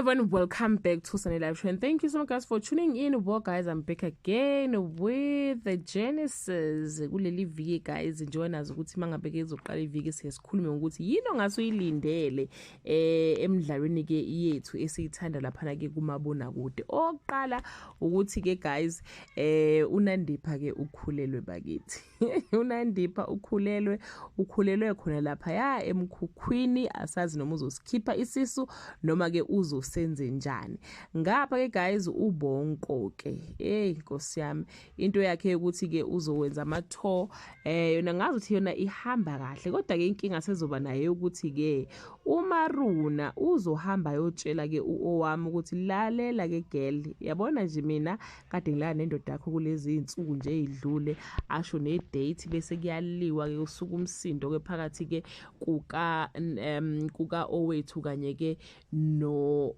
everyone, welcome back to Sunny Live Show, and thank you so much guys for tuning in. Well guys, I'm back again with the Genesis kuleli viki guys. Join us ukuthi mangabe kezoqala iviki sesikhulume ukuthi yini ongase uyilindele emidlalweni ke yethu esiyithanda lapha ke kumabona kude. Oqala ukuthi ke guys uNandipha ke ukhulelwe bakithi. uNandipha ukhulelwe khona lapha ya emkhukhwini, asazi noma uzosikhipha isisu noma ke uzosenze njani. Ngapha ke guys uBonko ke Nkosi yami into yakhe ukuthi ke uzowenza ama-tour yona ngazi ukuthi yona ihamba kahle, kodwa ke inkinga sezoba naye ukuthi ke uMaruna uzohamba yotshela ke uOwami ukuthi lalela ke girl, yabona nje mina kade ngilana nendoda yakho kulezi insuku nje idlule, asho ne date bese kuyaliwa ke usuku umsindo ke phakathi ke kuka owethu kanye ke no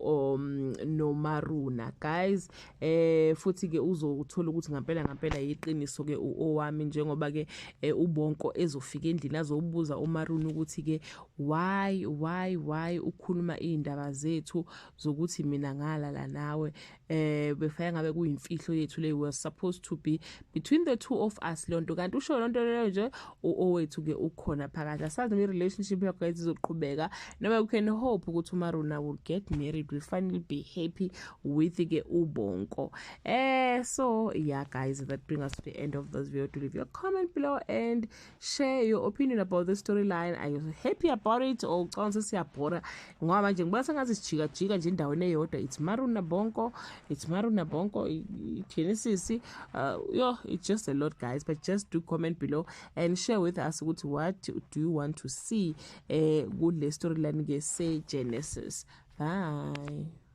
Maruna guys. Futhi ke uzothola ukuthi ngempela yiqiniso ke uOwami, njengoba ke uBonko ezofika endlini azobuza uMaruna ukuthi ke why ukhuluma indaba zethu zokuthi mina ngalala nawe, befaya ngabe kuyimfihlo yethu le was supposed to be between the two of us lonto, kanti usho lonto leyo nje owethu ke ukhona phakathi. Asazi noma relationship yakho guys izoqhubeka noma you can hope ukuthi uMaruna will get married, will finally be happy with ke uBonko. So yeah guys, that brings us to the end of this video. To leave your comment below and share your opinion about this storyline. Are you happy about it or ucanga siyabhora ngoba manje ngibona sengathi sijika nje endaweni eyodwa? It's Maruna Bonko, Genesis, it's just a lot guys, but just do comment below and share with us what do you want to see good storyline ke say Genesis. Bye.